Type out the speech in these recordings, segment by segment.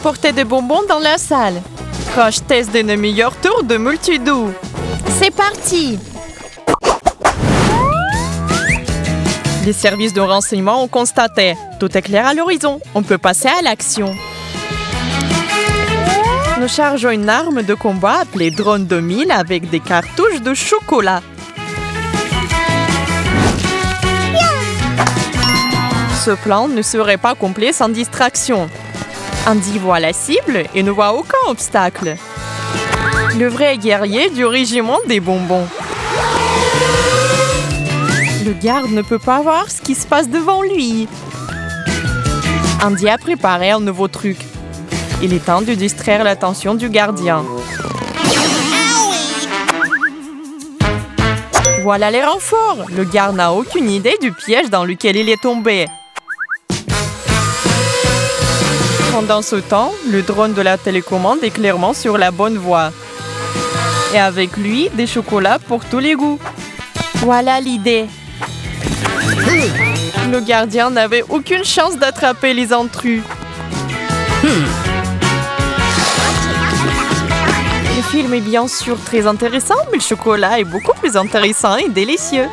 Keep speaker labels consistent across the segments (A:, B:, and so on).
A: apporter des bonbons dans la salle. Crash test d'un meilleur tour de multidou. C'est parti! Les services de renseignement ont constaté. Tout est clair à l'horizon. On peut passer à l'action. Nous chargeons une arme de combat appelée Drone 2000 avec des cartouches de chocolat. Ce plan ne serait pas complet sans distraction. Andy voit la cible et ne voit aucun obstacle. Le vrai guerrier du régiment des bonbons. Le garde ne peut pas voir ce qui se passe devant lui. Andy a préparé un nouveau truc. Il est temps de distraire l'attention du gardien. Voilà les renforts. Le garde n'a aucune idée du piège dans lequel il est tombé. Pendant ce temps, le drone de la télécommande est clairement sur la bonne voie. Et avec lui, des chocolats pour tous les goûts. Voilà l'idée. Le gardien n'avait aucune chance d'attraper les intrus. Le film est bien sûr très intéressant, mais le chocolat est beaucoup plus intéressant et délicieux.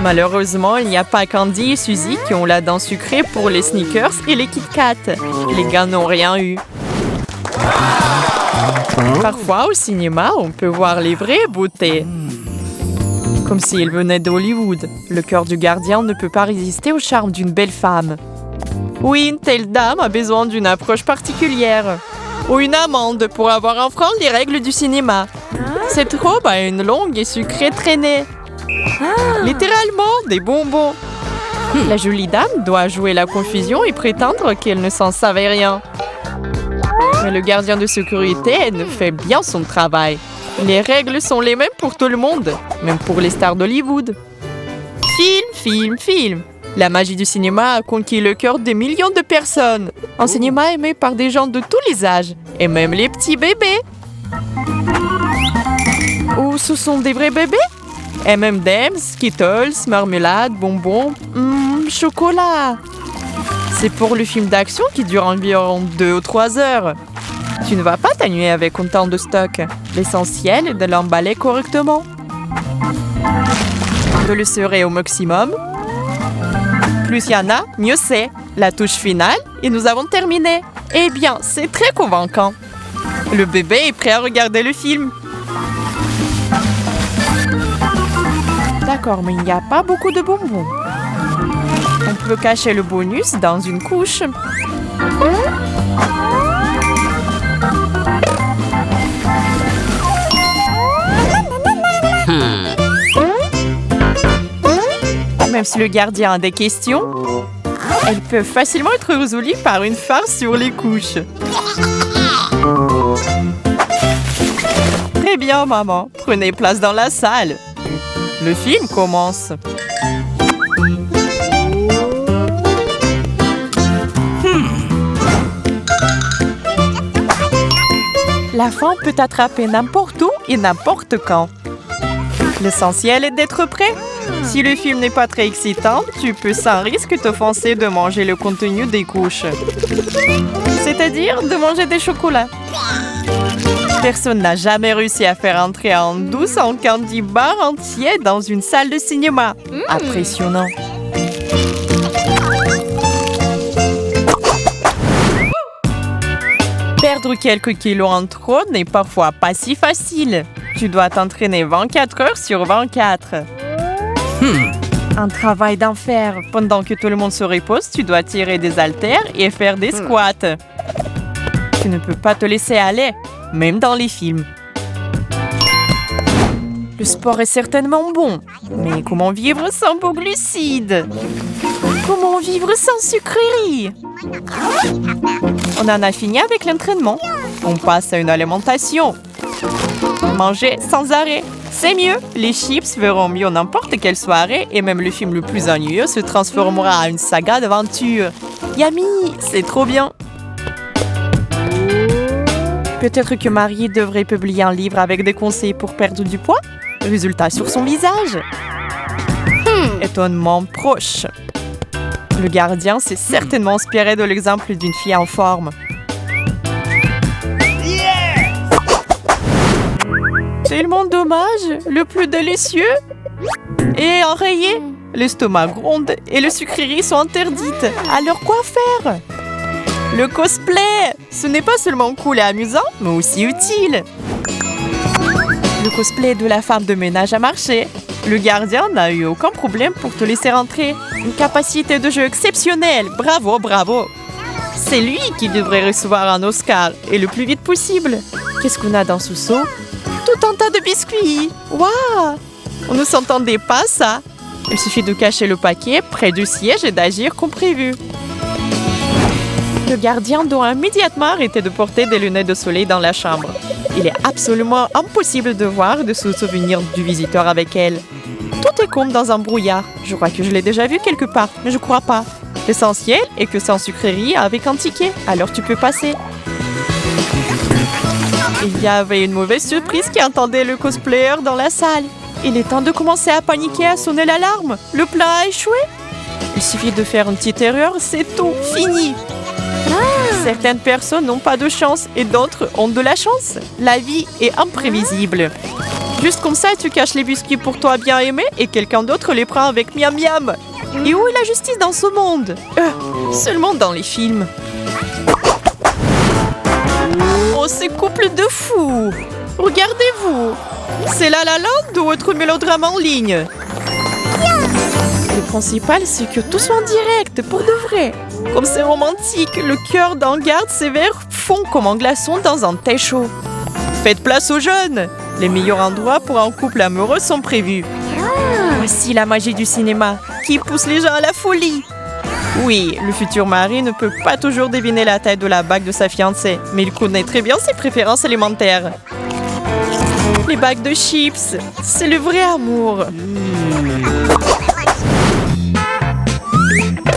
A: Malheureusement, il n'y a pas Candy et Suzy qui ont la dent sucrée pour les Snickers et les Kit Kat. Les gars n'ont rien eu. Parfois, au cinéma, on peut voir les vraies beautés. Comme s'ils venaient d'Hollywood. Le cœur du gardien ne peut pas résister au charme d'une belle femme. Oui, une telle dame a besoin d'une approche particulière. Ou une amende pour avoir enfreint les règles du cinéma. Cette robe a une longue et sucrée traînée. Littéralement, des bonbons. La jolie dame doit jouer la confusion et prétendre qu'elle ne s'en savait rien. Mais le gardien de sécurité ne fait bien son travail. Les règles sont les mêmes pour tout le monde, même pour les stars d'Hollywood. Film. La magie du cinéma a conquis le cœur des millions de personnes. Un cinéma aimé par des gens de tous les âges, et même les petits bébés. Ou ce sont des vrais bébés? M&M's, Skittles, marmelade, bonbons, chocolat. C'est pour le film d'action qui dure environ 2 ou 3 heures. Tu ne vas pas t'ennuyer avec autant de stock. L'essentiel est de l'emballer correctement. De le serrer au maximum. Plus il y en a, mieux c'est. La touche finale, et nous avons terminé. Eh bien, c'est très convaincant. Le bébé est prêt à regarder le film. D'accord, mais il n'y a pas beaucoup de bonbons. On peut cacher le bonus dans une couche. Même si le gardien a des questions, elles peuvent facilement être résolues par une farce sur les couches. Très bien, maman. Prenez place dans la salle. Le film commence. La faim peut t'attraper n'importe où et n'importe quand. L'essentiel est d'être prêt. Si le film n'est pas très excitant, tu peux sans risque t'offenser de manger le contenu des couches. C'est-à-dire de manger des chocolats. Personne n'a jamais réussi à faire entrer en douce un candy bar entier dans une salle de cinéma. Impressionnant. Perdre quelques kilos en trop n'est parfois pas si facile. Tu dois t'entraîner 24 heures sur 24. Un travail d'enfer. Pendant que tout le monde se repose, tu dois tirer des haltères et faire des squats. Tu ne peux pas te laisser aller, même dans les films. Le sport est certainement bon, mais comment vivre sans beaux glucides? Comment vivre sans sucreries? On en a fini avec l'entraînement. On passe à une alimentation. Manger sans arrêt. C'est mieux. Les chips verront mieux n'importe quelle soirée et même le film le plus ennuyeux se transformera en une saga d'aventure. Yummy, c'est trop bien. Peut-être que Marie devrait publier un livre avec des conseils pour perdre du poids. Résultat sur son visage. Étonnement proche. Le gardien s'est certainement inspiré de l'exemple d'une fille en forme. Tellement dommage, le plus délicieux est enrayé. L'estomac gronde et les sucreries sont interdites. Alors quoi faire? Le cosplay! Ce n'est pas seulement cool et amusant, mais aussi utile. Le cosplay de la femme de ménage a marché. Le gardien n'a eu aucun problème pour te laisser rentrer. Une capacité de jeu exceptionnelle. Bravo, bravo. C'est lui qui devrait recevoir un Oscar, et le plus vite possible. Qu'est-ce qu'on a dans ce seau? Tout un tas de biscuits. Waouh! On ne s'entendait pas, ça. Il suffit de cacher le paquet près du siège et d'agir comme prévu. Le gardien doit immédiatement arrêter de porter des lunettes de soleil dans la chambre. Il est absolument impossible de voir et de se souvenir du visiteur avec elle. Tout est comme dans un brouillard. Je crois que je l'ai déjà vu quelque part, mais je crois pas. L'essentiel est que c'est en sucrerie avec un ticket, alors tu peux passer. Il y avait une mauvaise surprise qui attendait le cosplayer dans la salle. Il est temps de commencer à paniquer, à sonner l'alarme. Le plat a échoué. Il suffit de faire une petite erreur, c'est tout, fini. Certaines personnes n'ont pas de chance et d'autres ont de la chance. La vie est imprévisible. Juste comme ça, tu caches les biscuits pour toi bien aimé et quelqu'un d'autre les prend avec miam miam. Et où est la justice dans ce monde? Seulement dans les films. Oh, ce couple de fous! Regardez-vous! C'est La La Land ou autre mélodrame en ligne? Le principal, c'est que tout soit en direct, pour de vrai. Comme c'est romantique, le cœur d'un garde sévère fond comme un glaçon dans un thé chaud. Faites place aux jeunes! Les meilleurs endroits pour un couple amoureux sont prévus. Voici la magie du cinéma, qui pousse les gens à la folie. Oui, le futur mari ne peut pas toujours deviner la taille de la bague de sa fiancée, mais il connaît très bien ses préférences alimentaires. Les bagues de chips, c'est le vrai amour.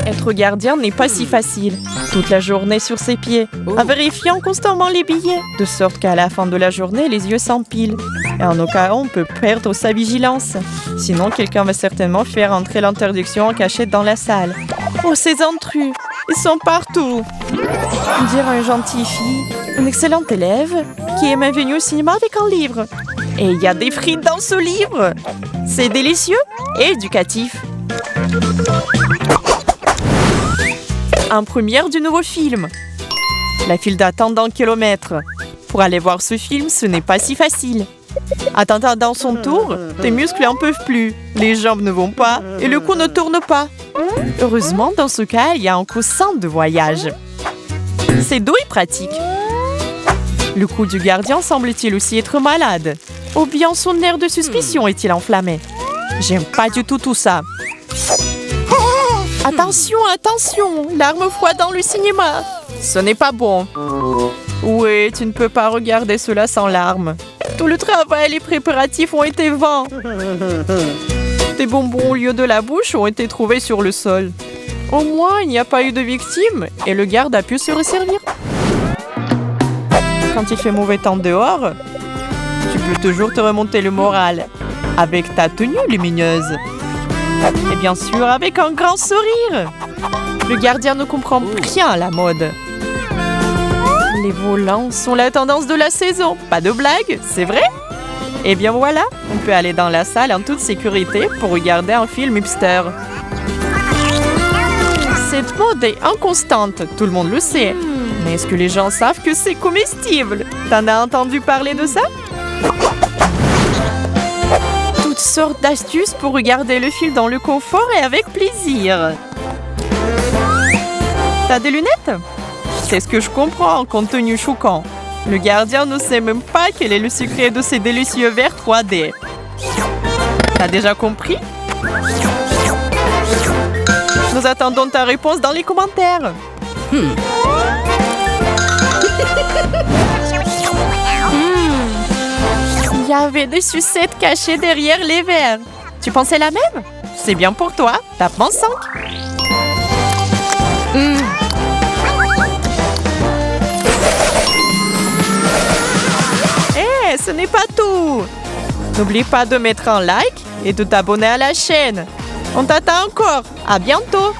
A: Être gardien n'est pas si facile. Toute la journée sur ses pieds, en vérifiant constamment les billets, de sorte qu'à la fin de la journée, les yeux s'empilent. Et en aucun cas, on peut perdre sa vigilance. Sinon, quelqu'un va certainement faire entrer l'interdiction en cachette dans la salle. Oh, ces intrus! Ils sont partout! On dirait une gentille fille, une excellente élève, qui est même venue au cinéma avec un livre. Et il y a des frites dans ce livre! C'est délicieux et éducatif. En première du nouveau film. La file d'attente d'un kilomètre. Pour aller voir ce film, ce n'est pas si facile. Attendant dans son tour, tes muscles n'en peuvent plus, les jambes ne vont pas et le cou ne tourne pas. Heureusement, dans ce cas, il y a un coussin de voyage. C'est doux et pratique. Le cou du gardien semble-t-il aussi être malade. Ou bien son air de suspicion est-il enflammé. J'aime pas du tout ça. Attention, attention, l'arme froide dans le cinéma. Ce n'est pas bon. Oui, tu ne peux pas regarder cela sans larmes. Tout le travail et les préparatifs ont été vains. Des bonbons au lieu de la bouche ont été trouvés sur le sol. Au moins, il n'y a pas eu de victime et le garde a pu se resservir. Quand il fait mauvais temps dehors, tu peux toujours te remonter le moral avec ta tenue lumineuse. Et bien sûr, avec un grand sourire. Le gardien ne comprend rien à la mode. Les volants sont la tendance de la saison. Pas de blague, c'est vrai? Et bien voilà, on peut aller dans la salle en toute sécurité pour regarder un film hipster. Cette mode est inconstante, tout le monde le sait. Mais est-ce que les gens savent que c'est comestible? T'en as entendu parler de ça? Toutes sortes d'astuces pour regarder le film dans le confort et avec plaisir. T'as des lunettes? C'est ce que je comprends en contenu choquant. Le gardien ne sait même pas quel est le secret de ces délicieux verres 3D. T'as déjà compris? Nous attendons ta réponse dans les commentaires. Il y avait des sucettes cachées derrière les verres. Tu pensais la même? C'est bien pour toi. Tape-moi 5. Ce n'est pas tout. N'oublie pas de mettre un like et de t'abonner à la chaîne. On t'attend encore. À bientôt.